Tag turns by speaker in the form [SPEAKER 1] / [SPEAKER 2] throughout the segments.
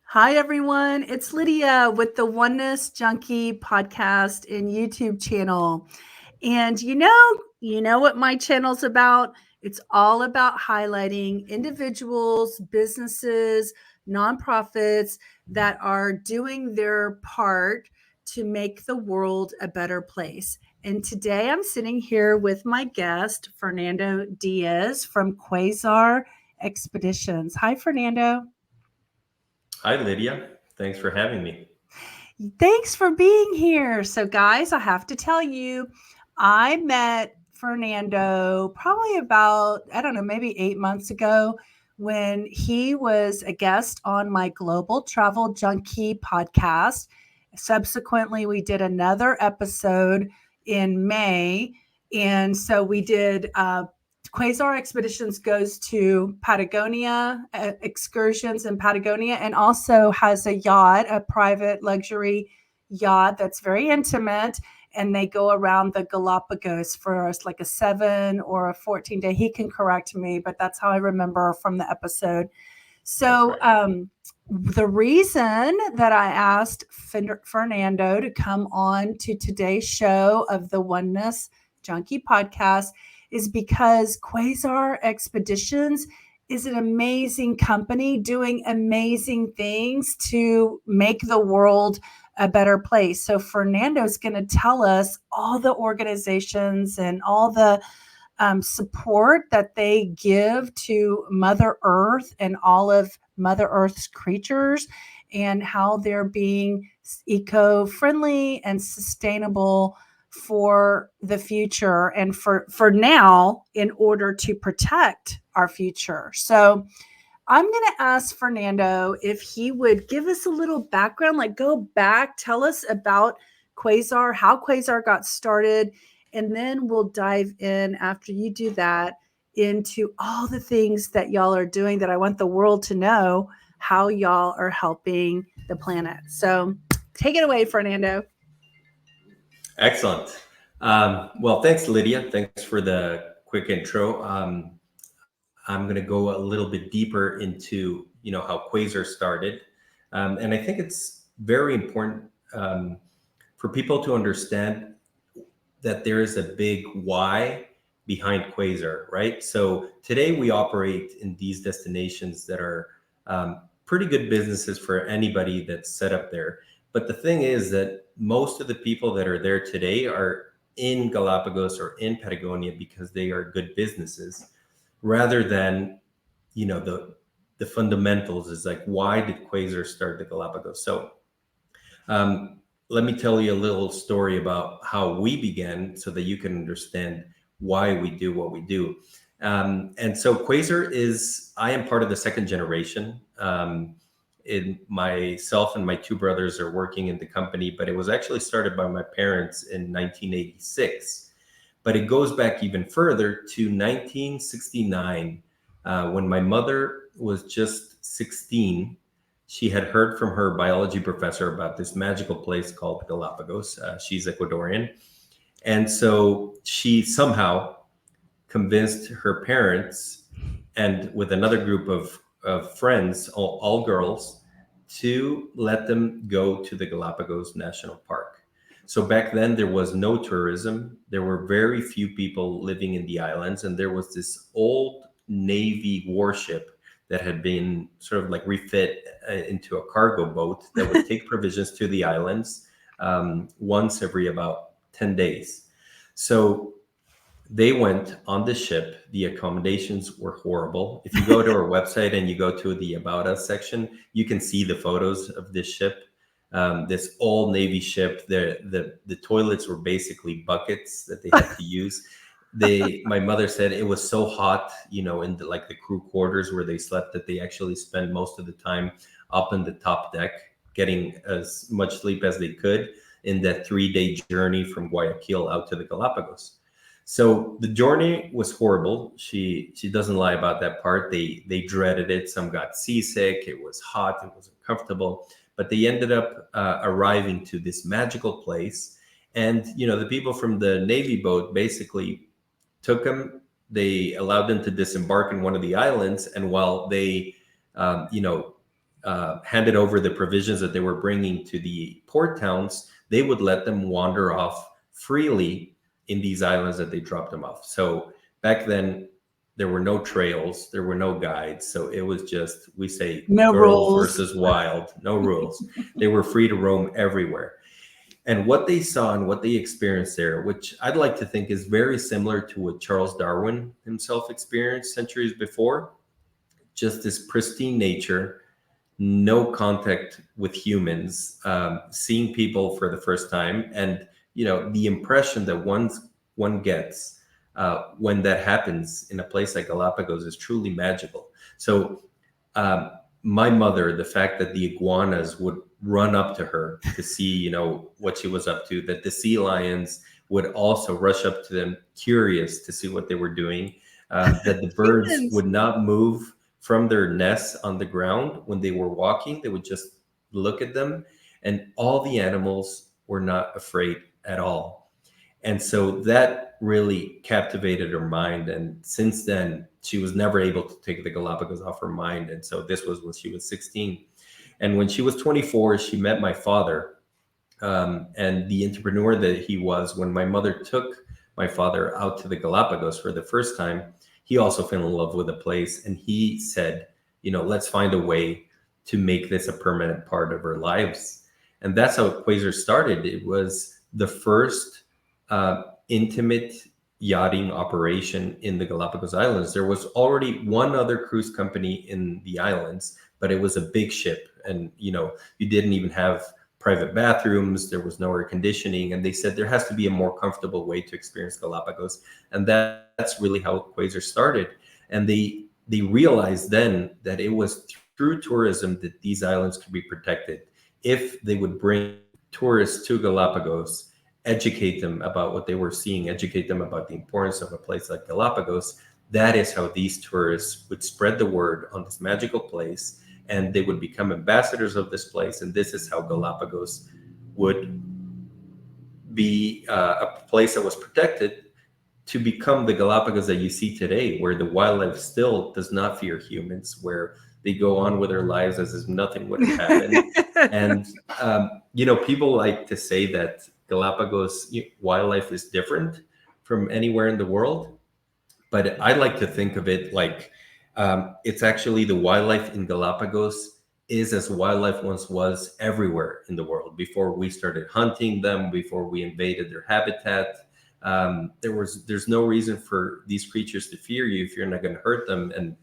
[SPEAKER 1] Hi, everyone. It's Lydia with the Oneness Junkie podcast and YouTube channel. And you know what my channel's about? It's all about highlighting individuals, businesses, nonprofits that are doing their part to make the world a better place. And today I'm sitting here with my guest, Fernando Diez from Quasar Expeditions. Hi, Fernando.
[SPEAKER 2] Hi, Lydia. Thanks for having me.
[SPEAKER 1] Thanks for being here. So, guys, I have to tell you, I met Fernando probably about, I don't know, maybe 8 months ago when he was a guest on my Global Travel Junkie podcast. Subsequently, we did another episode in May. And so we did Quasar Expeditions goes to Patagonia, excursions in Patagonia, and also has a yacht, a private luxury yacht that's very intimate. And they go around the Galapagos for us, like a 7 or a 14 day. He can correct me, but that's how I remember from the episode.
[SPEAKER 2] That's
[SPEAKER 1] So,
[SPEAKER 2] right.
[SPEAKER 1] the reason that I asked Fernando to come on to today's show of the Oneness Junkie podcast is because Quasar Expeditions is an amazing company doing amazing things to make the world a better place. So Fernando's going to tell us all the organizations and all the support that they give to Mother Earth and all of Mother Earth's creatures and how they're being eco friendly and sustainable for the future and for now in order to protect our future. So I'm going to ask Fernando if he would give us a little background, like go back, tell us about Quasar, how Quasar got started, and then we'll dive in after you do that into all the things that y'all are doing that I want the world to know how y'all are helping the planet. So take it away, Fernando.
[SPEAKER 2] Excellent. Well, thanks, Lydia. Thanks for the quick intro. I'm going to go a little bit deeper into how Quasar started, and I think it's very important for people to understand that there is a big why behind Quasar, right? So today we operate in these destinations that are pretty good businesses for anybody that's set up there. But the thing is that most of the people that are there today are in Galapagos or in Patagonia because they are good businesses, rather than the fundamentals is like, why did Quasar start the Galapagos? So um, let me tell you a little story about how we began so that you can understand why we do what we do. And so Quasar is, I am part of the second generation. In myself and my two brothers are working in the company, but it was actually started by my parents in 1986. But it goes back even further to 1969, when my mother was just 16. She had heard from her biology professor about this magical place called Galapagos. She's Ecuadorian. And so she somehow convinced her parents and with another group of friends, all girls, to let them go to the Galapagos National Park. So back then, there was no tourism. There were very few people living in the islands, and there was this old Navy warship that had been sort of like refit into a cargo boat that would take provisions to the islands once every about 10 days. So they went on the ship. The accommodations were horrible. If you go to our website and you go to the About Us section, you can see the photos of this ship. This old Navy ship. The toilets were basically buckets that they had to use. My mother said it was so hot, in the crew quarters where they slept, that they actually spent most of the time up in the top deck, getting as much sleep as they could in that 3-day journey from Guayaquil out to the Galapagos. So the journey was horrible. She doesn't lie about that part. They dreaded it. Some got seasick. It was hot. It was uncomfortable. But they ended up arriving to this magical place. And the people from the Navy boat basically took them. They allowed them to disembark in one of the islands. And while they, handed over the provisions that they were bringing to the port towns, they would let them wander off freely in these islands that they dropped them off. So back then, there were no trails, there were no guides. So it was just, we say,
[SPEAKER 1] No
[SPEAKER 2] girls
[SPEAKER 1] rules.
[SPEAKER 2] versus wild, no rules. They were free to roam everywhere. And what they saw and what they experienced there, which I'd like to think is very similar to what Charles Darwin himself experienced centuries before, just this pristine nature, no contact with humans, seeing people for the first time, and the impression that one gets when that happens in a place like Galapagos is truly magical. So my mother, the fact that the iguanas would run up to her to see what she was up to, that the sea lions would also rush up to them curious to see what they were doing, that the birds would not move from their nests on the ground when they were walking. They would just look at them, and all the animals were not afraid at all. And so that really captivated her mind. And since then, she was never able to take the Galapagos off her mind. And so this was when she was 16. And when she was 24, she met my father, and the entrepreneur that he was. When my mother took my father out to the Galapagos for the first time, he also fell in love with the place. And he said, let's find a way to make this a permanent part of our lives. And that's how Quasar started. It was the first intimate yachting operation in the Galapagos Islands. There was already one other cruise company in the islands, but it was a big ship. And, you didn't even have private bathrooms. There was no air conditioning. And they said there has to be a more comfortable way to experience Galapagos. And that's really how Quasar started. And they realized then that it was through tourism that these islands could be protected. If they would bring tourists to Galapagos, educate them about what they were seeing, educate them about the importance of a place like Galapagos, that is how these tourists would spread the word on this magical place, and they would become ambassadors of this place. And this is how Galapagos would be a place that was protected to become the Galapagos that you see today, where the wildlife still does not fear humans, where they go on with their lives as if nothing would have happened. And, people like to say that Galapagos wildlife is different from anywhere in the world. But I like to think of it like it's actually the wildlife in Galapagos is as wildlife once was everywhere in the world. Before we started hunting them, before we invaded their habitat, there's no reason for these creatures to fear you if you're not going to hurt them. And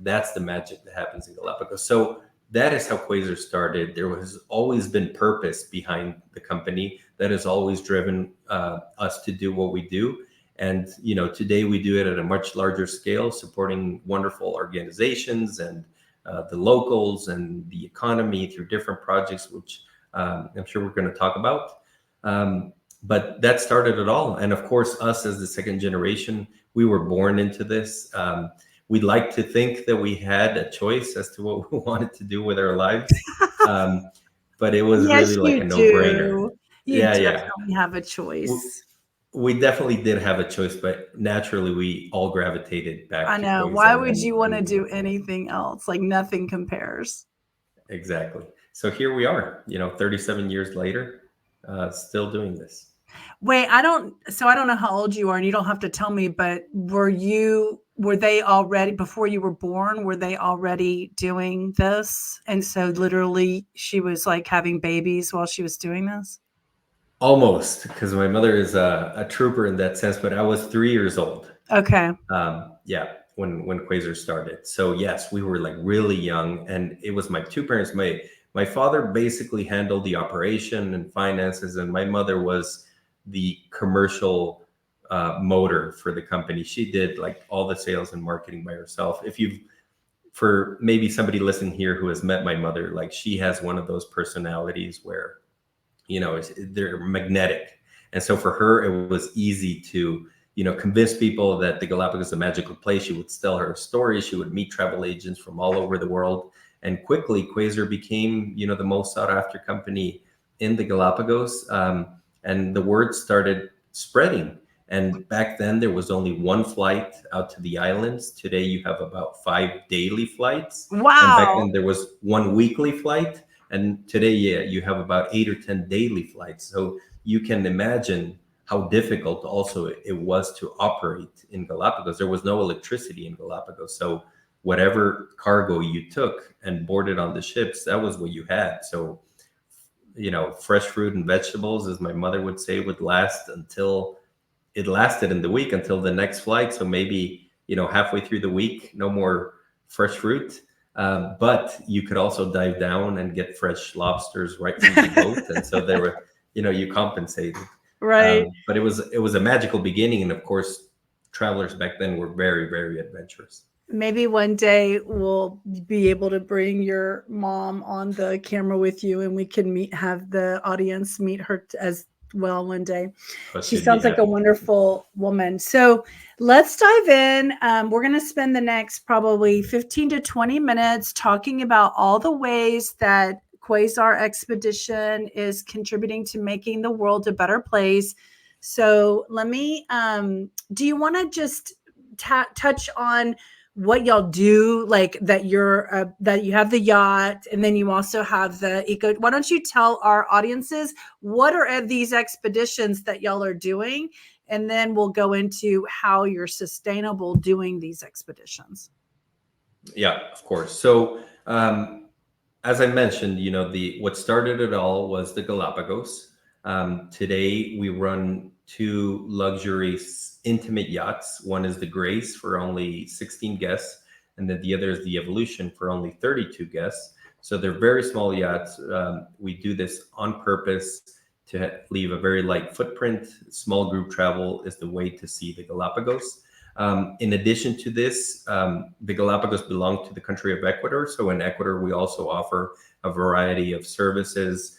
[SPEAKER 2] that's the magic that happens in Galapagos. So that is how Quasar started. There has always been purpose behind the company that has always driven us to do what we do. And, today we do it at a much larger scale, supporting wonderful organizations and the locals and the economy through different projects, which I'm sure we're going to talk about. But that started it all. And of course, us as the second generation, we were born into this. We'd like to think that we had a choice as to what we wanted to do with our lives. But it was
[SPEAKER 1] Yes,
[SPEAKER 2] really like a no-brainer.
[SPEAKER 1] You definitely have a choice.
[SPEAKER 2] We definitely did have a choice, but naturally we all gravitated back.
[SPEAKER 1] I know. Why would you want to do anything else? Like nothing compares.
[SPEAKER 2] Exactly. So here we are, 37 years later, still doing this.
[SPEAKER 1] Wait, I don't know how old you are, and you don't have to tell me, but were they already, before you were born, were they already doing this? And so literally she was like having babies while she was doing this?
[SPEAKER 2] Almost, because my mother is a trooper in that sense, but I was 3 years old.
[SPEAKER 1] Okay.
[SPEAKER 2] When Quasar started. So yes, we were like really young, and it was my two parents. My father basically handled the operation and finances, and my mother was the commercial motor for the company. She did like all the sales and marketing by herself. For maybe somebody listening here who has met my mother, like she has one of those personalities where, they're magnetic. And so for her, it was easy to, convince people that the Galapagos is a magical place. She would tell her stories. She would meet travel agents from all over the world. And quickly, Quasar became, the most sought after company in the Galapagos. And the word started spreading. And back then there was only one flight out to the islands. Today you have about 5 daily flights. And back
[SPEAKER 1] Wow.
[SPEAKER 2] then there was one weekly flight. And today, yeah, you have about 8 or 10 daily flights. So you can imagine how difficult also it was to operate in Galapagos. There was no electricity in Galapagos. So whatever cargo you took and boarded on the ships, that was what you had. So, fresh fruit and vegetables, as my mother would say, would last until it lasted in the week until the next flight. So maybe, halfway through the week, no more fresh fruit. But you could also dive down and get fresh lobsters right from the boat. And so there were, you compensated.
[SPEAKER 1] Right.
[SPEAKER 2] But it was a magical beginning. And of course, travelers back then were very, very adventurous.
[SPEAKER 1] Maybe one day we'll be able to bring your mom on the camera with you, and we can have the audience meet her as well one day. She sounds like a wonderful woman. So let's dive in. We're going to spend the next probably 15 to 20 minutes talking about all the ways that Quasar Expedition is contributing to making the world a better place. So let me, do you want to just touch on what y'all do, like that that you have the yacht, and then you also have the eco? Why don't you tell our audiences what are these expeditions that y'all are doing, and then we'll go into how you're sustainable doing these expeditions.
[SPEAKER 2] Yeah, of course. So as I mentioned, what started it all was the Galapagos. Today we run 2 luxury intimate yachts. One is the Grace for only 16 guests, and then the other is the Evolution for only 32 guests. So they're very small yachts. We do this on purpose to leave a very light footprint. Small group travel is the way to see the Galapagos. In addition to this, the Galapagos belong to the country of Ecuador. So in Ecuador, we also offer a variety of services.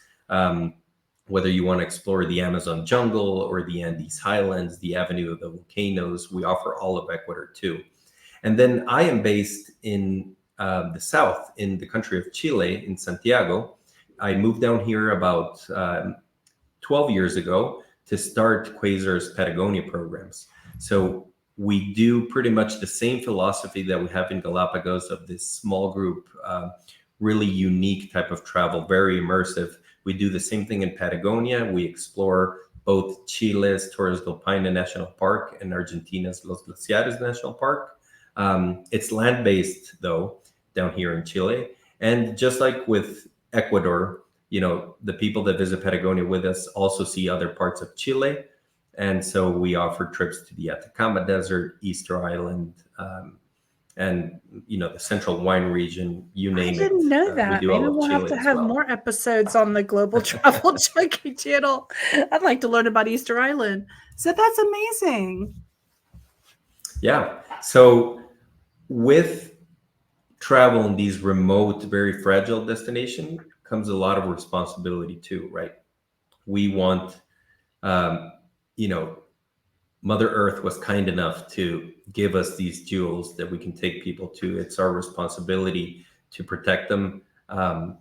[SPEAKER 2] Whether you want to explore the Amazon jungle or the Andes highlands, the Avenue of the Volcanoes, we offer all of Ecuador too. And then I am based in the south, in the country of Chile, in Santiago. I moved down here about 12 years ago to start Quasar's Patagonia programs. So we do pretty much the same philosophy that we have in Galapagos of this small group, really unique type of travel, very immersive. We do the same thing in Patagonia. We explore both Chile's Torres del Paine National Park and Argentina's Los Glaciares National Park. It's land-based, though, down here in Chile. And just like with Ecuador, the people that visit Patagonia with us also see other parts of Chile. And so we offer trips to the Atacama Desert, Easter Island, and the central wine region, you name it.
[SPEAKER 1] I didn't know that. Maybe we'll have to have more episodes on the Global Travel Junkie channel. I'd like to learn about Easter Island. So that's amazing.
[SPEAKER 2] Yeah. So with travel in these remote, very fragile destinations comes a lot of responsibility too, right? We want, Mother Earth was kind enough to give us these jewels that we can take people to. It's our responsibility to protect them,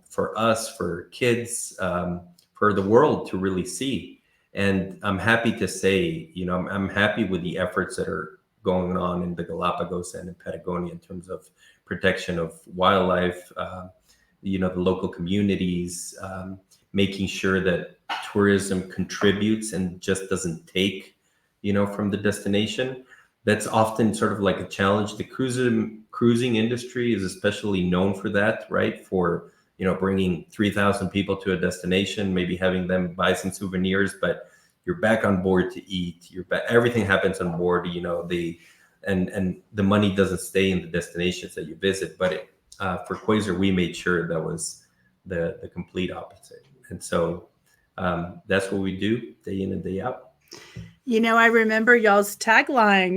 [SPEAKER 2] for us, for kids, for the world to really see. And I'm happy to say, I'm happy with the efforts that are going on in the Galapagos and in Patagonia in terms of protection of wildlife, the local communities, making sure that tourism contributes and just doesn't take from the destination. That's often sort of like a challenge. The cruising industry is especially known for that, right? For, bringing 3,000 people to a destination, maybe having them buy some souvenirs, but you're back on board to eat. Everything happens on board, and the money doesn't stay in the destinations that you visit. But for Quasar, we made sure that was the complete opposite. And so that's what we do day in and day out.
[SPEAKER 1] I remember y'all's tagline.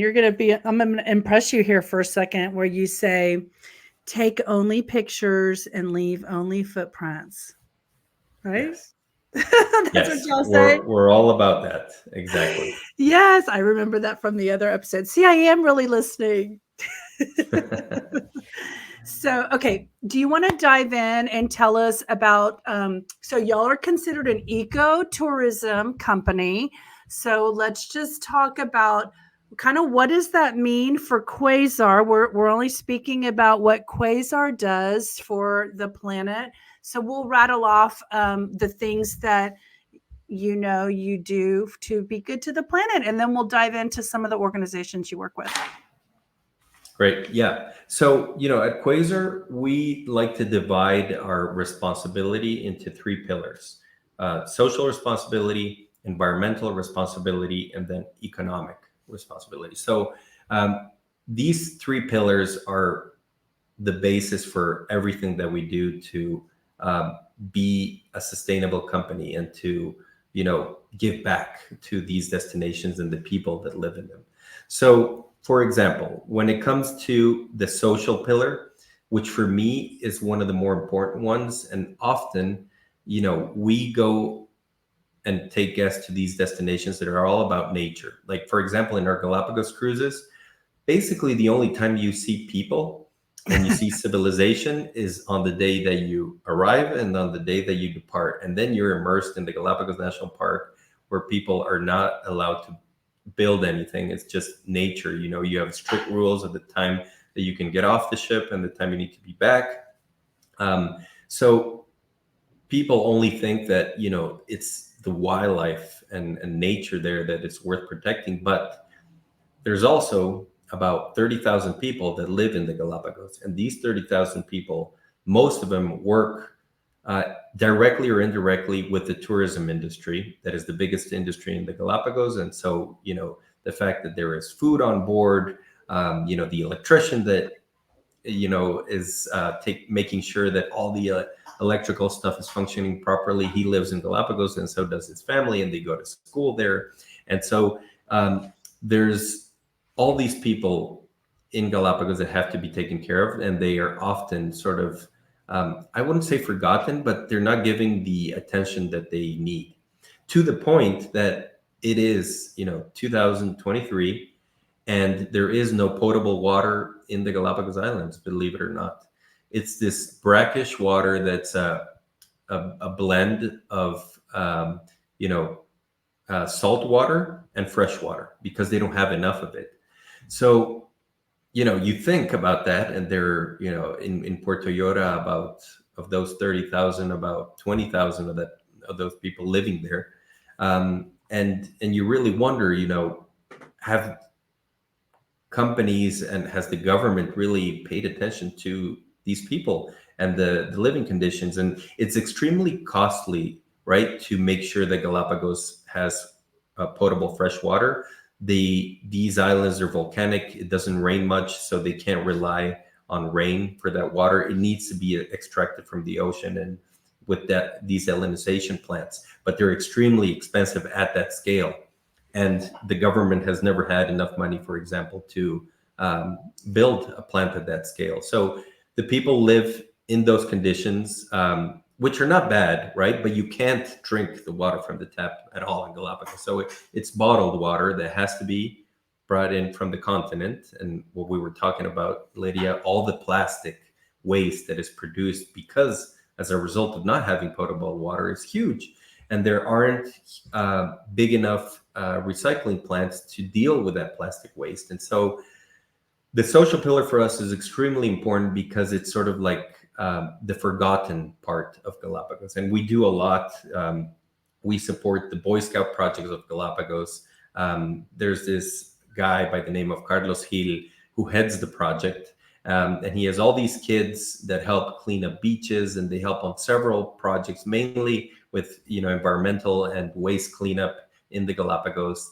[SPEAKER 1] I'm going to impress you here for a second, where you say, take only pictures and leave only footprints. Right?
[SPEAKER 2] Yes.
[SPEAKER 1] That's what y'all say.
[SPEAKER 2] We're all about that. Exactly.
[SPEAKER 1] Yes, I remember that from the other episode. See, I am really listening. So, okay, do you want to dive in and tell us about, so y'all are considered an eco-tourism company. So let's just talk about kind of what does that mean for Quasar. We're only speaking about what Quasar does for the planet. So we'll rattle off the things that you do to be good to the planet, and then we'll dive into some of the organizations you work with.
[SPEAKER 2] Great. Yeah. So, at Quasar, we like to divide our responsibility into three pillars: social responsibility, environmental responsibility, and then economic responsibility. So, these three pillars are the basis for everything that we do to be a sustainable company and to, give back to these destinations and the people that live in them. So, for example, when it comes to the social pillar, which for me is one of the more important ones, and often, we go and take guests to these destinations that are all about nature. Like, for example, in our Galapagos cruises, basically the only time you see people and you see civilization is on the day that you arrive and on the day that you depart. And then you're immersed in the Galapagos National Park, where people are not allowed to build anything. It's just nature. You have strict rules of the time that you can get off the ship and the time you need to be back. So people only think that, it's the wildlife and nature there that it's worth protecting. But there's also about 30,000 people that live in the Galapagos. And these 30,000 people, most of them work directly or indirectly with the tourism industry. That is the biggest industry in the Galapagos. And so, the fact that there is food on board, the electrician that, is making sure that all the electrical stuff is functioning properly. He lives in Galapagos, and so does his family, and they go to school there. And so there's all these people in Galapagos that have to be taken care of, and they are often sort of, I wouldn't say forgotten, but they're not giving the attention that they need, to the point that it is, 2023, and there is no potable water in the Galapagos Islands, believe it or not. It's this brackish water that's a blend of, salt water and fresh water, because they don't have enough of it. So, you think about that, and there, in Puerto Llora, of those 30,000, about 20,000 of those people living there, and you really wonder, have companies and has the government really paid attention to these people and the living conditions? And it's extremely costly, right, to make sure that Galapagos has potable fresh water. These islands are volcanic. It doesn't rain much, so they can't rely on rain for that water. It needs to be extracted from the ocean, and with that, these salinization plants. But they're extremely expensive at that scale, and the government has never had enough money, for example, to build a plant at that scale. So the people live in those conditions, which are not bad, right? But you can't drink the water from the tap at all in Galapagos. So it's bottled water that has to be brought in from the continent. And what we were talking about, Lydia, all the plastic waste that is produced because as a result of not having potable water is huge. And there aren't big enough recycling plants to deal with that plastic waste. And so the social pillar for us is extremely important, because it's sort of like the forgotten part of Galapagos. And we do a lot. We support the Boy Scout projects of Galapagos. There's this guy by the name of Carlos Gil who heads the project. And he has all these kids that help clean up beaches, and they help on several projects, mainly with environmental and waste cleanup in the Galapagos.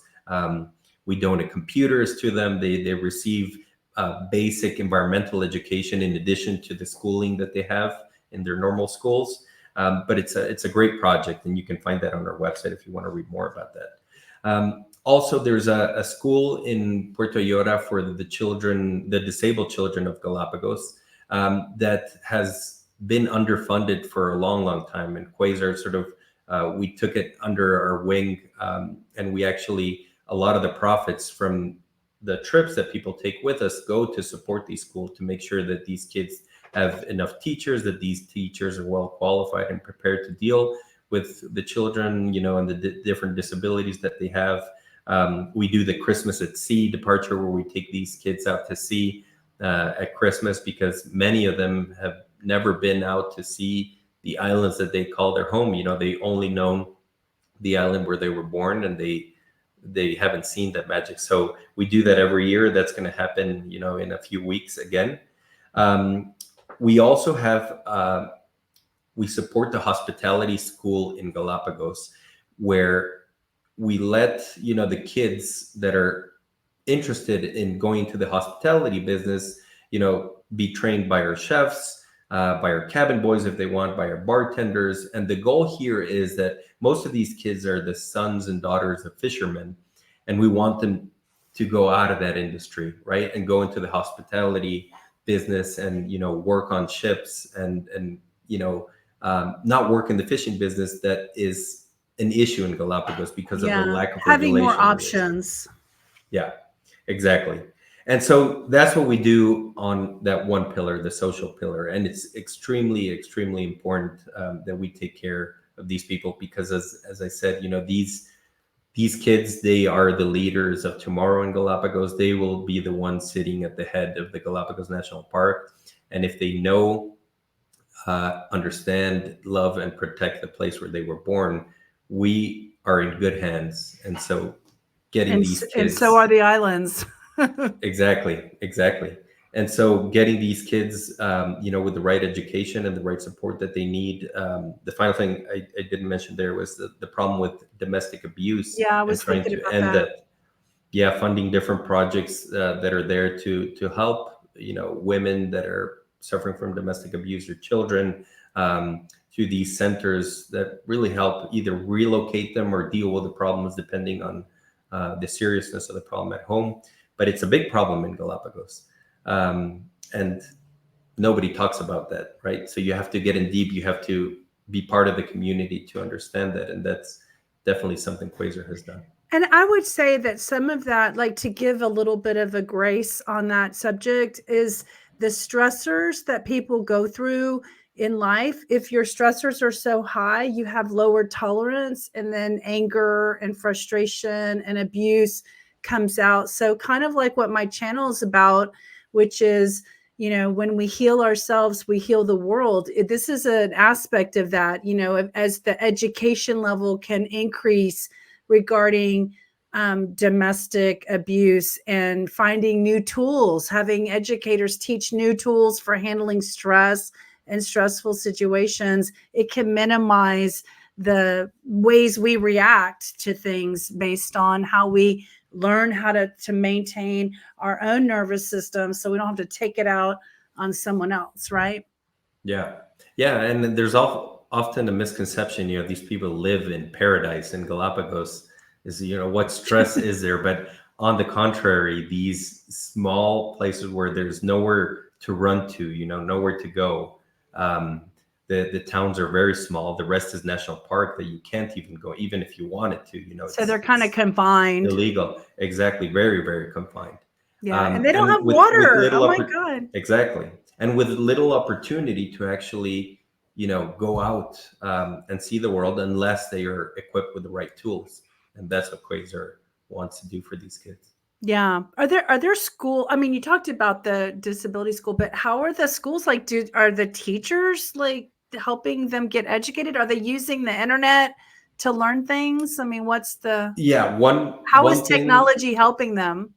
[SPEAKER 2] We donate computers to them. They receive basic environmental education in addition to the schooling that they have in their normal schools. But it's a great project, and you can find that on our website if you want to read more about that. Also, there's a school in Puerto Llora for the disabled children of Galapagos, that has been underfunded for a long, long time. And Quasar sort of, we took it under our wing, and we actually, a lot of the profits from the trips that people take with us go to support these schools, to make sure that these kids have enough teachers, that these teachers are well qualified and prepared to deal with the children, and the different disabilities that they have. We do the Christmas at Sea departure, where we take these kids out to sea at Christmas, because many of them have never been out to see the islands that they call their home. They only know the island where they were born, and they haven't seen that magic. So we do that every year. That's going to happen, in a few weeks again. We also have we support the hospitality school in Galapagos, where we let the kids that are interested in going to the hospitality business, be trained by our chefs, by our cabin boys if they want, by our bartenders. And the goal here is that most of these kids are the sons and daughters of fishermen, and we want them to go out of that industry, right, and go into the hospitality business and work on ships and not work in the fishing business. That is an issue in Galapagos because of the lack of
[SPEAKER 1] having
[SPEAKER 2] regulation.
[SPEAKER 1] more options.
[SPEAKER 2] Yeah, exactly. And so that's what we do on that one pillar, the social pillar. And it's extremely, extremely important that we take care of these people, because as I said, these kids, they are the leaders of tomorrow in Galapagos. They will be the ones sitting at the head of the Galapagos National Park. And if they know, understand, love, and protect the place where they were born, we are in good hands. And so getting these kids...
[SPEAKER 1] And so are the islands.
[SPEAKER 2] Exactly. And so getting these kids, with the right education and the right support that they need. The final thing I didn't mention there was the problem with domestic abuse.
[SPEAKER 1] Yeah, I was
[SPEAKER 2] trying
[SPEAKER 1] thinking
[SPEAKER 2] to
[SPEAKER 1] about
[SPEAKER 2] end
[SPEAKER 1] that.
[SPEAKER 2] Yeah, funding different projects that are there to help, women that are suffering from domestic abuse or children, to these centers that really help either relocate them or deal with the problems depending on the seriousness of the problem at home. But it's a big problem in Galapagos. And nobody talks about that, right? So you have to get in deep. You have to be part of the community to understand that. And that's definitely something Quasar has done.
[SPEAKER 1] And I would say that some of that, like, to give a little bit of a grace on that subject, is the stressors that people go through in life. If your stressors are so high, you have lower tolerance, and then anger and frustration and abuse comes out. So kind of like what my channel is about, which is, when we heal ourselves, we heal the world. This is an aspect of that, as the education level can increase regarding domestic abuse, and finding new tools, having educators teach new tools for handling stress and stressful situations. It can minimize the ways we react to things based on how we learn how to maintain our own nervous system, so we don't have to take it out on someone else, right?
[SPEAKER 2] Yeah. And there's often a misconception, these people live in paradise in Galapagos. Is, what stress is there? But on the contrary, these small places where there's nowhere to run to, nowhere to go. The towns are very small. The rest is national park that you can't even go, even if you wanted to.
[SPEAKER 1] So they're kind of confined.
[SPEAKER 2] Illegal. Exactly. Very, very confined.
[SPEAKER 1] Yeah, and they don't have water. Oh my God.
[SPEAKER 2] Exactly. And with little opportunity to actually, go out and see the world, unless they are equipped with the right tools. And that's what Quasar wants to do for these kids.
[SPEAKER 1] Yeah. Are there school? I mean, you talked about the disability school, but how are the schools like? Are the teachers like helping them get educated? Are they using the internet to learn things? I mean, what's the... How is technology helping them?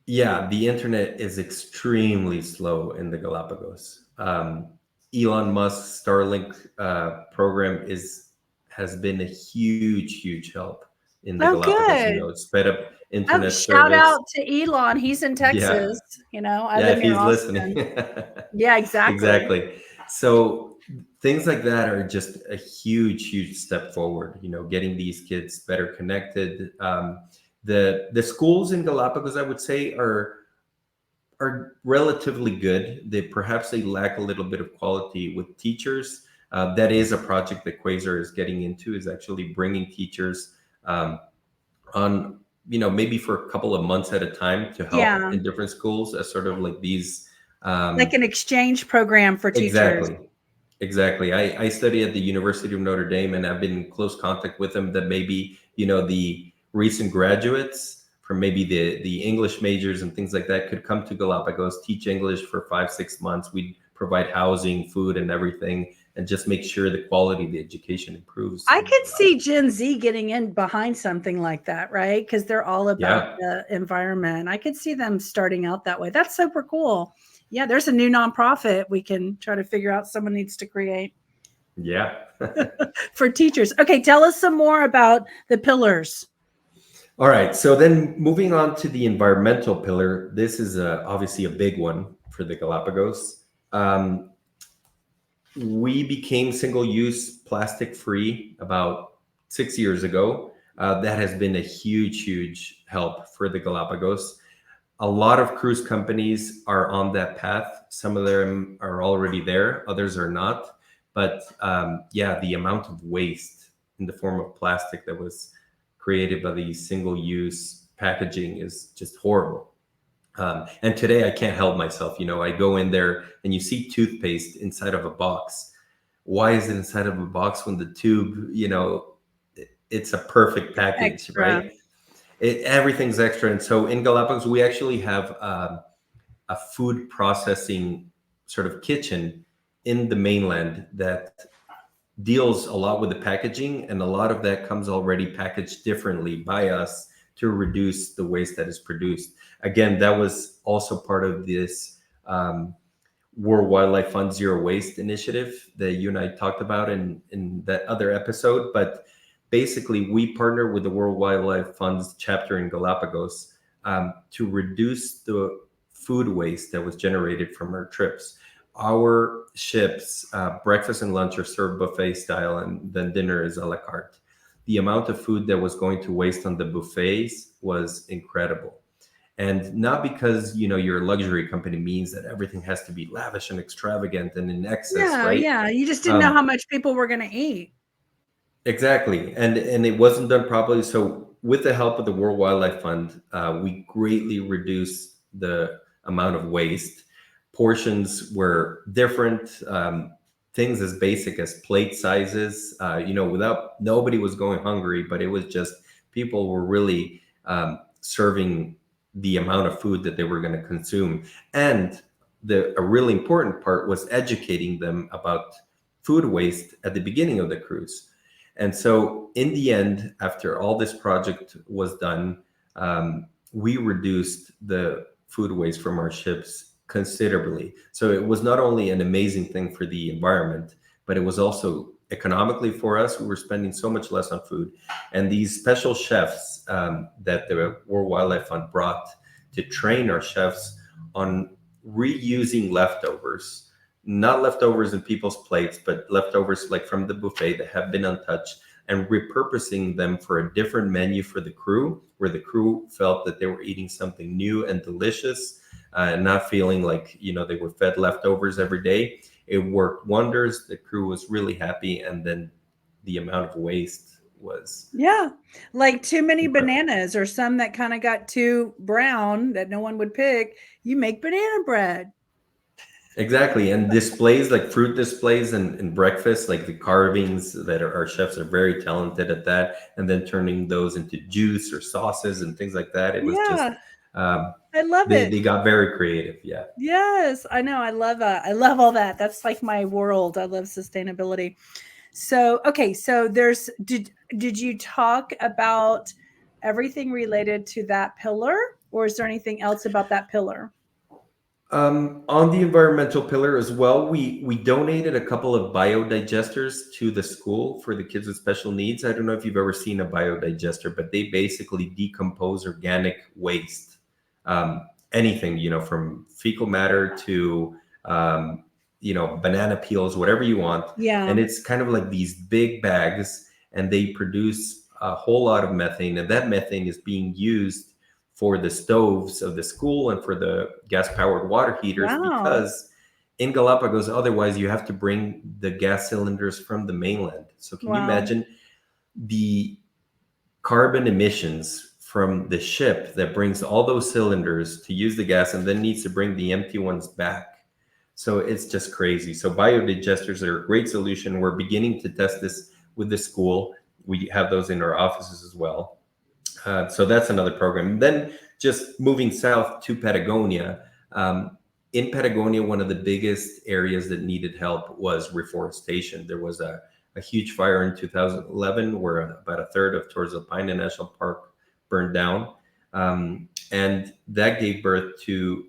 [SPEAKER 2] Yeah, the internet is extremely slow in the Galapagos. Elon Musk's Starlink program has been a huge help in the Galapagos.
[SPEAKER 1] Good.
[SPEAKER 2] Sped up internet service.
[SPEAKER 1] Shout out to Elon. He's in Texas. I live near
[SPEAKER 2] he's
[SPEAKER 1] Austin.
[SPEAKER 2] Listening.
[SPEAKER 1] Yeah, exactly.
[SPEAKER 2] So things like that are just a huge step forward. Getting these kids better connected. The schools in Galapagos, I would say, are relatively good. Perhaps they lack a little bit of quality with teachers. That is a project that Quasar is getting into, is actually bringing teachers on, maybe for a couple of months at a time to help in different schools as sort of like these...
[SPEAKER 1] like an exchange program for teachers.
[SPEAKER 2] Exactly. I study at the University of Notre Dame, and I've been in close contact with them that maybe, the recent graduates from maybe the English majors and things like that could come to Galapagos, teach English for 5, 6 months. We provide housing, food, and everything, and just make sure the quality of the education improves.
[SPEAKER 1] I could see Gen Z getting in behind something like that, right? Because they're all about
[SPEAKER 2] Yeah.
[SPEAKER 1] the environment. I could see them starting out that way. That's super cool. Yeah, there's a new nonprofit we can try to figure out someone needs to create
[SPEAKER 2] Yeah.
[SPEAKER 1] for teachers. Okay, tell us some more about the pillars.
[SPEAKER 2] All right. So then moving on to the environmental pillar, this is obviously a big one for the Galapagos. Um, we became single-use plastic free about 6 years ago. That has been a huge help for the Galapagos. A lot of cruise companies are on that path. Some of them are already there, others are not. But yeah, the amount of waste in the form of plastic that was created by these single-use packaging is just horrible. And today I can't help myself. I go in there and you see toothpaste inside of a box. Why is it inside of a box when the tube, it's a perfect package,
[SPEAKER 1] Extra.
[SPEAKER 2] right? Everything's extra. And so in Galapagos, we actually have a food processing sort of kitchen in the mainland that deals a lot with the packaging, and a lot of that comes already packaged differently by us to reduce the waste that is produced. Again, that was also part of this World Wildlife Fund Zero Waste initiative that you and I talked about in that other episode. But basically, we partner with the World Wildlife Fund's chapter in Galapagos to reduce the food waste that was generated from our trips. Our ships, breakfast and lunch are served buffet style, and then dinner is a la carte. The amount of food that was going to waste on the buffets was incredible. And not because you're a luxury company means that everything has to be lavish and extravagant and in excess,
[SPEAKER 1] Yeah,
[SPEAKER 2] right?
[SPEAKER 1] yeah. You just didn't know
[SPEAKER 2] Um,
[SPEAKER 1] how much people were going to eat.
[SPEAKER 2] exactly, and it wasn't done properly. So with the help of the World Wildlife Fund, we greatly reduced the amount of waste. Portions were different. Things as basic as plate sizes. Without nobody was going hungry, but it was just people were really serving the amount of food that they were going to consume. And a really important part was educating them about food waste at the beginning of the cruise. And so, in the end, after all this project was done, we reduced the food waste from our ships considerably. So, it was not only an amazing thing for the environment, but it was also economically for us. We were spending so much less on food. And these special chefs that the World Wildlife Fund brought to train our chefs on reusing leftovers, not leftovers in people's plates, but leftovers like from the buffet that have been untouched, and repurposing them for a different menu for the crew, where the crew felt that they were eating something new and delicious, and not feeling like they were fed leftovers every day. It worked wonders. The crew was really happy, and then the amount of waste was
[SPEAKER 1] Yeah. Like too many
[SPEAKER 2] incredible.
[SPEAKER 1] bananas or some that kind of got too brown that no one would pick. You make banana bread.
[SPEAKER 2] Exactly. And displays like fruit displays and breakfast, like the carvings that our chefs are very talented at that, and then turning those into juice or sauces and things like that. It was just,
[SPEAKER 1] Yeah.
[SPEAKER 2] um,
[SPEAKER 1] I love
[SPEAKER 2] they,
[SPEAKER 1] it.
[SPEAKER 2] they got very creative. Yeah.
[SPEAKER 1] Yes, I know. I love all that. That's like my world. I love sustainability. So, okay, so did you talk about everything related to that pillar, or is there anything else about that pillar?
[SPEAKER 2] On the environmental pillar as well, we donated a couple of biodigesters to the school for the kids with special needs. I don't know if you've ever seen a biodigester, but they basically decompose organic waste, anything from fecal matter to banana peels, whatever you want.
[SPEAKER 1] Yeah.
[SPEAKER 2] And it's kind of like these big bags, and they produce a whole lot of methane, and that methane is being used for the stoves of the school and for the gas powered water heaters,
[SPEAKER 1] Wow.
[SPEAKER 2] because in Galapagos, otherwise you have to bring the gas cylinders from the mainland. So can you
[SPEAKER 1] Wow.
[SPEAKER 2] imagine the carbon emissions from the ship that brings all those cylinders to use the gas and then needs to bring the empty ones back? So it's just crazy. So biodigesters are a great solution. We're beginning to test this with the school. We have those in our offices as well. So that's another program. Then just moving south to Patagonia. In Patagonia, one of the biggest areas that needed help was reforestation. There was a huge fire in 2011 where about a third of Torres del Paine National Park burned down. And that gave birth to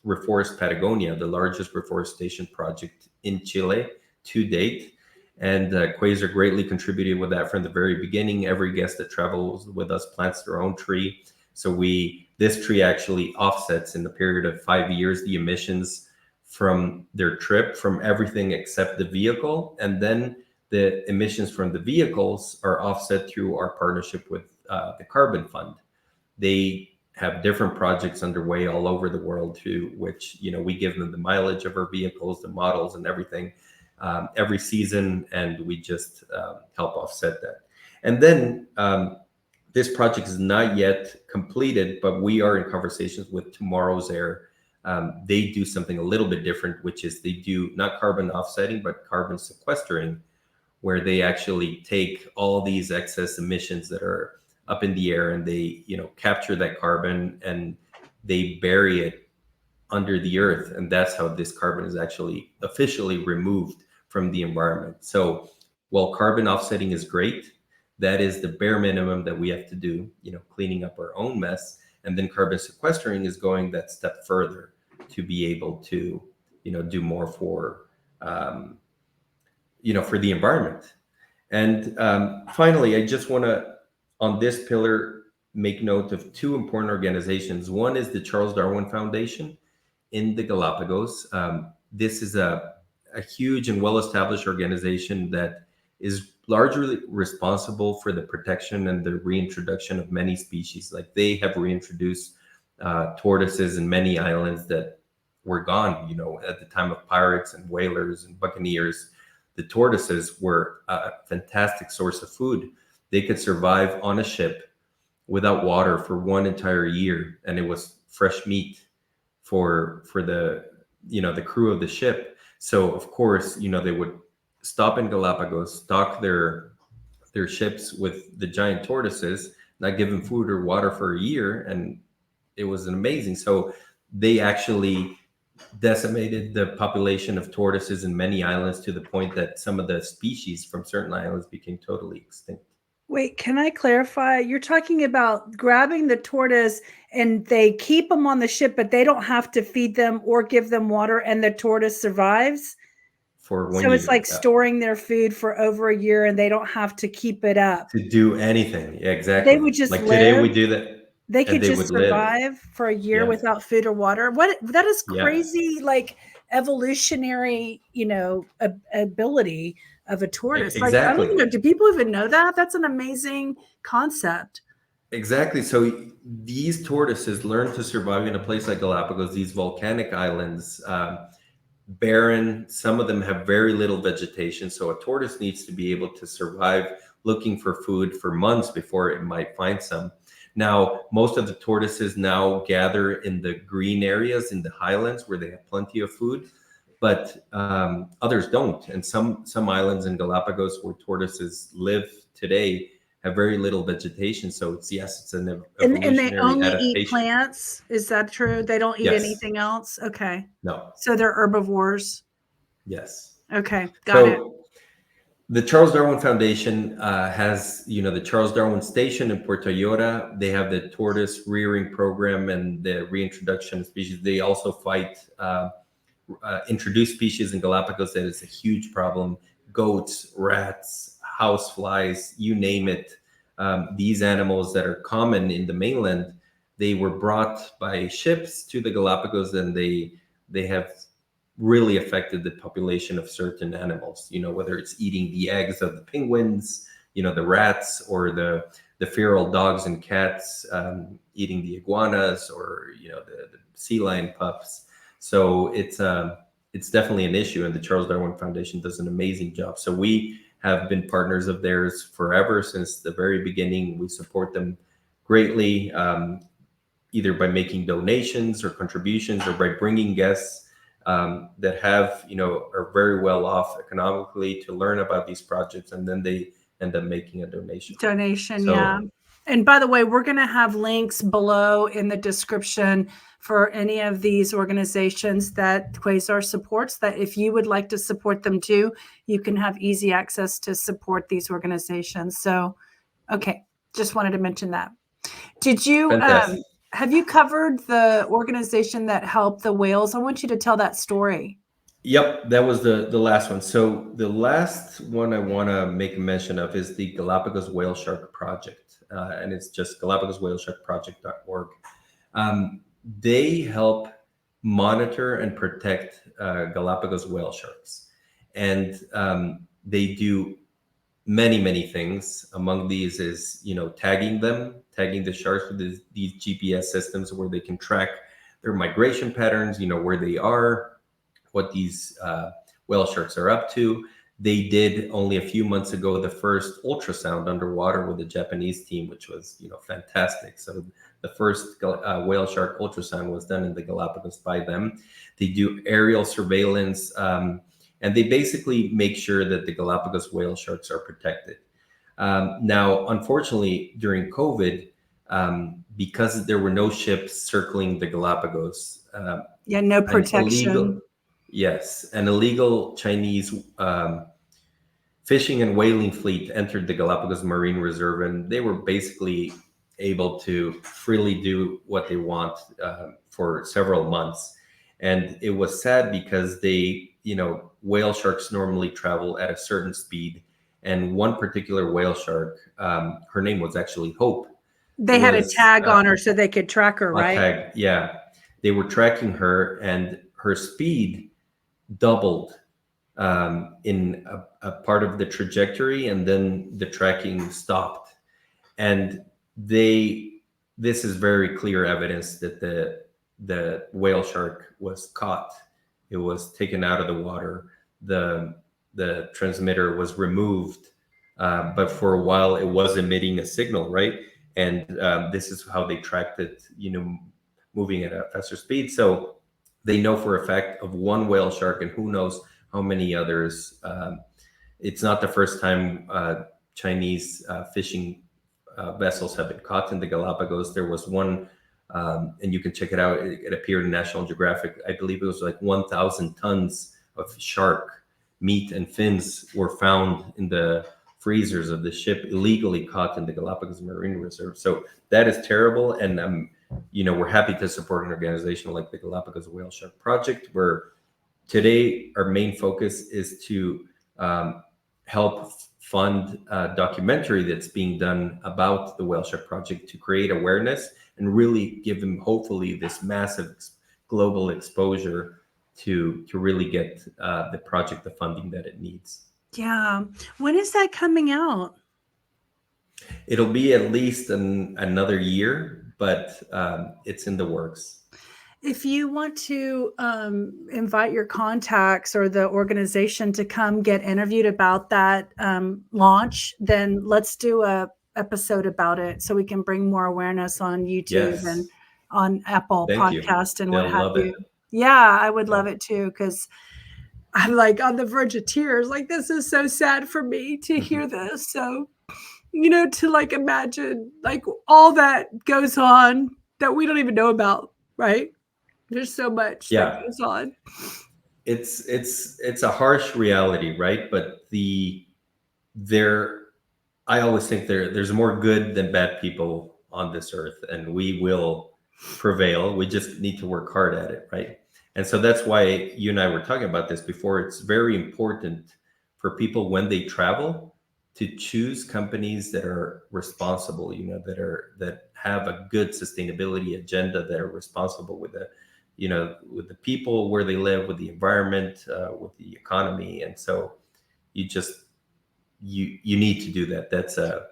[SPEAKER 2] Reforest Patagonia, the largest reforestation project in Chile to date. And Quasar greatly contributed with that from the very beginning. Every guest that travels with us plants their own tree. So this tree actually offsets in the period of 5 years the emissions from their trip, from everything except the vehicle. And then the emissions from the vehicles are offset through our partnership with the Carbon Fund. They have different projects underway all over the world to which, we give them the mileage of our vehicles, the models and everything every season, and we just help offset that. And then this project is not yet completed, but we are in conversations with Tomorrow's Air. They do something a little bit different, which is they do not carbon offsetting, but carbon sequestering, where they actually take all these excess emissions that are up in the air and they, capture that carbon and they bury it under the earth. And that's how this carbon is actually officially removed from the environment. So while carbon offsetting is great, that is the bare minimum that we have to do, cleaning up our own mess. And then carbon sequestering is going that step further to be able to, do more for, for the environment. And finally, I just want to, on this pillar, make note of two important organizations. One is the Charles Darwin Foundation in the Galapagos. This is a huge and well-established organization that is largely responsible for the protection and the reintroduction of many species. Like they have reintroduced tortoises in many islands that were gone, at the time of pirates and whalers and buccaneers. The tortoises were a fantastic source of food. They could survive on a ship without water for one entire year, and it was fresh meat for the the crew of the ship. So of course, they would stop in Galapagos, stock their ships with the giant tortoises, not give them food or water for a year, and it was amazing. So they actually decimated the population of tortoises in many islands to the point that some of the species from certain islands became totally extinct.
[SPEAKER 1] Wait, can I clarify? You're talking about grabbing the tortoise and they keep them on the ship, but they don't have to feed them or give them water, and the tortoise survives?
[SPEAKER 2] For 1
[SPEAKER 1] So
[SPEAKER 2] year.
[SPEAKER 1] it's like storing their food for over a year and they don't have to keep it up.
[SPEAKER 2] To do anything. Yeah, exactly.
[SPEAKER 1] They would just
[SPEAKER 2] like
[SPEAKER 1] live.
[SPEAKER 2] Today we do that.
[SPEAKER 1] They could just survive for a year without food or water. That is crazy, like evolutionary, ability of a tortoise.
[SPEAKER 2] Exactly.
[SPEAKER 1] Like, I don't even know, do people even know that? That's an amazing concept.
[SPEAKER 2] Exactly. So these tortoises learn to survive in a place like Galapagos, these volcanic islands, barren. Some of them have very little vegetation. So a tortoise needs to be able to survive looking for food for months before it might find some. Now, most of the tortoises now gather in the green areas in the highlands where they have plenty of food, but others don't. And some islands in Galapagos where tortoises live today have very little vegetation. So it's an evolutionary
[SPEAKER 1] and they only
[SPEAKER 2] adaptation.
[SPEAKER 1] eat plants. Is that true? They don't eat anything else? Okay.
[SPEAKER 2] No.
[SPEAKER 1] So they're herbivores.
[SPEAKER 2] Yes.
[SPEAKER 1] Okay. Got it.
[SPEAKER 2] The Charles Darwin Foundation has, the Charles Darwin Station in Puerto Ayora. They have the tortoise rearing program and the reintroduction of species. They also fight introduced species in Galapagos that is a huge problem. Goats, rats, houseflies, you name it. These animals that are common in the mainland, they were brought by ships to the Galapagos, and they have really affected the population of certain animals, whether it's eating the eggs of the penguins, the rats, or the feral dogs and cats eating the iguanas, or the sea lion pups. So it's definitely an issue, and the Charles Darwin Foundation does an amazing job. So we have been partners of theirs forever, since the very beginning. We support them greatly, either by making donations or contributions, or by bringing guests. that have, are very well off economically to learn about these projects, and then they end up making a donation.
[SPEAKER 1] Yeah. And by the way, we're going to have links below in the description for any of these organizations that Quasar supports, that if you would like to support them too, you can have easy access to support these organizations. So, okay, just wanted to mention that. Did you, have you covered the organization that helped the whales? I want you to tell that story.
[SPEAKER 2] Yep, that was the last one. So the last one I want to make a mention of is the Galapagos Whale Shark Project, and it's just galapagoswhalesharkproject.org. They help monitor and protect Galapagos whale sharks, and they do many things. Among these is tagging the sharks with these GPS systems where they can track their migration patterns, where they are, what these whale sharks are up to. They did only a few months ago the first ultrasound underwater with the Japanese team, which was fantastic. So the first whale shark ultrasound was done in the Galapagos by them. They do aerial surveillance, and they basically make sure that the Galapagos whale sharks are protected. Now, unfortunately, during COVID, because there were no ships circling the Galapagos,
[SPEAKER 1] no protection.
[SPEAKER 2] An illegal Chinese fishing and whaling fleet entered the Galapagos Marine Reserve, and they were basically able to freely do what they want for several months. And it was sad because whale sharks normally travel at a certain speed. And one particular whale shark, her name was actually Hope.
[SPEAKER 1] They had a tag on her so they could track her, right?
[SPEAKER 2] Tag, yeah. They were tracking her, and her speed doubled in a part of the trajectory, and then the tracking stopped. And this is very clear evidence that the whale shark was caught. It was taken out of the water. The transmitter was removed, but for a while it was emitting a signal, right? And this is how they tracked it, moving at a faster speed. So they know for a fact of one whale shark, and who knows how many others. It's not the first time Chinese fishing vessels have been caught in the Galapagos. There was one, and you can check it out. It appeared in National Geographic. I believe it was like 1,000 tons of shark meat and fins were found in the freezers of the ship, illegally caught in the Galapagos Marine Reserve. So that is terrible. And we're happy to support an organization like the Galapagos Whale Shark Project, where today our main focus is to help fund a documentary that's being done about the Whale Shark Project to create awareness and really give them, hopefully, this massive global exposure to really get the project the funding that it needs.
[SPEAKER 1] Yeah. When is that coming out?
[SPEAKER 2] It'll be at least another year, but it's in the works.
[SPEAKER 1] If you want to invite your contacts or the organization to come get interviewed about that launch, then let's do a episode about it so we can bring more awareness on YouTube and on Apple Podcast and what have you. Yeah, I would love it too, because I'm like on the verge of tears. Like, this is so sad for me to hear this. So, to like imagine like all that goes on that we don't even know about, right? There's so much that goes on.
[SPEAKER 2] It's a harsh reality, right? But I always think there's more good than bad people on this earth, and we will prevail. We just need to work hard at it, right? And so that's why you and I were talking about this before. It's very important for people when they travel to choose companies that are responsible, that have a good sustainability agenda, that are responsible with with the people where they live, with the environment, with the economy. And so you need to do that. That's a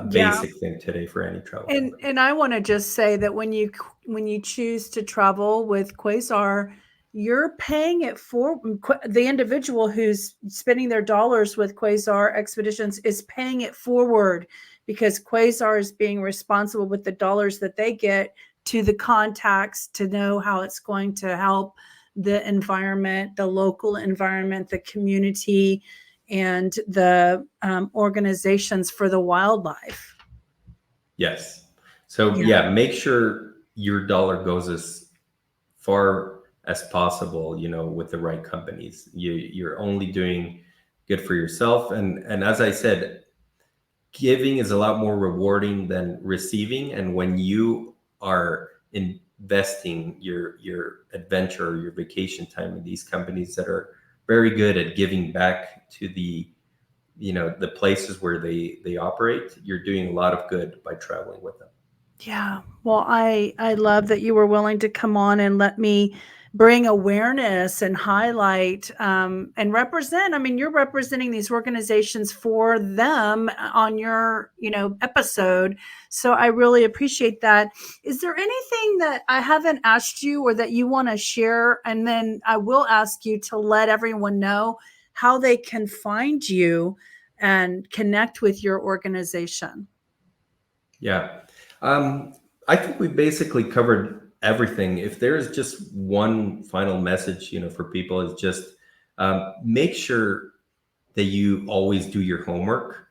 [SPEAKER 2] basic thing today for any travel.
[SPEAKER 1] And I want to just say that when you choose to travel with Quasar, you're paying it for the individual who's spending their dollars with Quasar Expeditions is paying it forward, because Quasar is being responsible with the dollars that they get to the contacts to know how it's going to help the environment, the local environment, the community, and the organizations for the wildlife.
[SPEAKER 2] Yes. So yeah, make sure your dollar goes as far as possible, with the right companies. You're only doing good for yourself. And as I said, giving is a lot more rewarding than receiving. And when you are investing your adventure, your vacation time in these companies that are very good at giving back to the places where they operate, you're doing a lot of good by traveling with them.
[SPEAKER 1] Yeah. Well, I love that you were willing to come on and let me bring awareness and highlight and represent. I mean, you're representing these organizations for them on your, episode. So I really appreciate that. Is there anything that I haven't asked you or that you want to share? And then I will ask you to let everyone know how they can find you and connect with your organization.
[SPEAKER 2] Yeah. I think we basically covered everything. If there's just one final message, for people, is just make sure that you always do your homework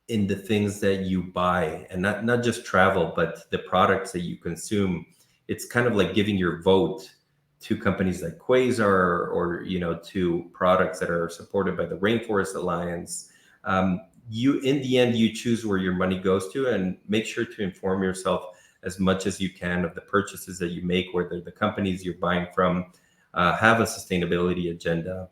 [SPEAKER 2] in the things that you buy, and not just travel, but the products that you consume. It's kind of like giving your vote to companies like Quasar, or to products that are supported by the Rainforest Alliance. In the end, you choose where your money goes to, and make sure to inform yourself as much as you can of the purchases that you make, whether the companies you're buying from have a sustainability agenda,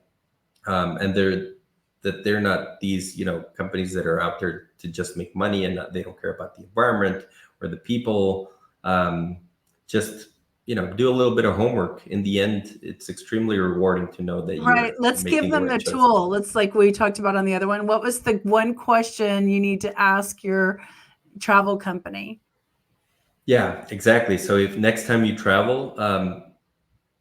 [SPEAKER 2] and they're not these companies that are out there to just make money, and they don't care about the environment or the people. Just do a little bit of homework. In the end, it's extremely rewarding to know that
[SPEAKER 1] Right. Let's give them the tool. Let's, like we talked about on the other one. What was the one question you need to ask your travel company?
[SPEAKER 2] Yeah, exactly. So if next time you travel,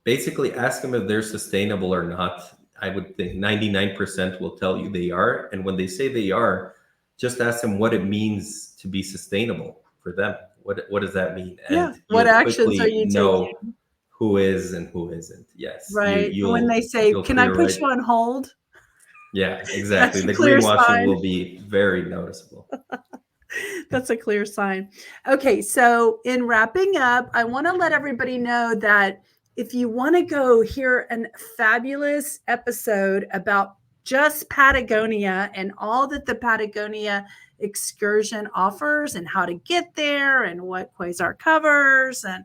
[SPEAKER 2] basically ask them if they're sustainable or not. I would think 99% will tell you they are. And when they say they are, just ask them what it means to be sustainable for them. What does that mean?
[SPEAKER 1] Yeah.
[SPEAKER 2] And
[SPEAKER 1] What actions are you
[SPEAKER 2] know
[SPEAKER 1] taking?
[SPEAKER 2] who is and who isn't. Yes.
[SPEAKER 1] Right. When they say, can I put you on hold?
[SPEAKER 2] Yeah, exactly.
[SPEAKER 1] That's a
[SPEAKER 2] The
[SPEAKER 1] clear
[SPEAKER 2] greenwashing
[SPEAKER 1] sign.
[SPEAKER 2] will be very noticeable.
[SPEAKER 1] That's a clear sign. Okay, so in wrapping up, I want to let everybody know that if you want to go hear a fabulous episode about just Patagonia and all that the Patagonia excursion offers and how to get there and what Quasar covers and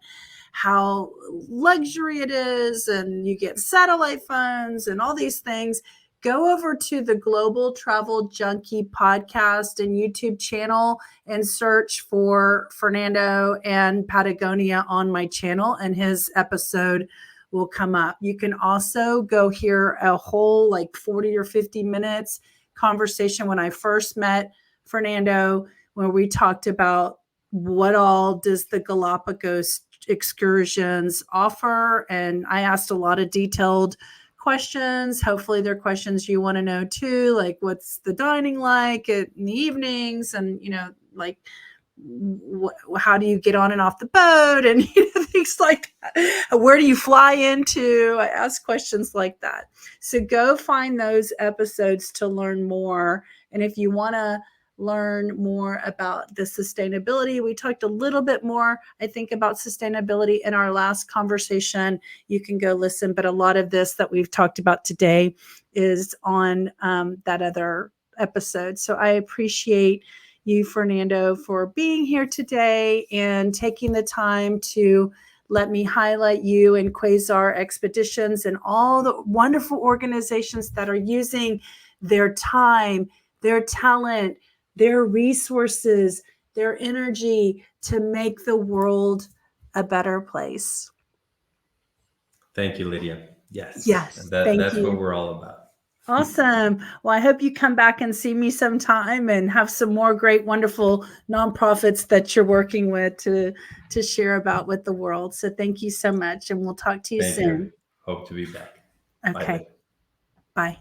[SPEAKER 1] how luxury it is, and you get satellite phones and all these things, go over to the Global Travel Junkie podcast and YouTube channel and search for Fernando and Patagonia on my channel, and his episode will come up. You can also go hear a whole 40 or 50 minutes conversation when I first met Fernando, where we talked about what all does the Galapagos excursions offer. And I asked a lot of detailed questions. Hopefully they're questions you want to know too, like what's the dining like in the evenings, and how do you get on and off the boat, and things like that. Where do you fly into? I ask questions like that. So go find those episodes to learn more. And if you want to learn more about the sustainability, we talked a little bit more, I think, about sustainability in our last conversation. You can go listen, but a lot of this that we've talked about today is on that other episode. So I appreciate you, Fernando, for being here today and taking the time to let me highlight you and Quasar Expeditions and all the wonderful organizations that are using their time, their talent, their resources, their energy to make the world a better place.
[SPEAKER 2] Thank you, Lydia. Yes.
[SPEAKER 1] Yes.
[SPEAKER 2] That's what we're all about.
[SPEAKER 1] Awesome. Well, I hope you come back and see me sometime and have some more great, wonderful nonprofits that you're working with to share about with the world. So thank you so much. And we'll talk to you soon.
[SPEAKER 2] Hope to be back.
[SPEAKER 1] Okay. Bye.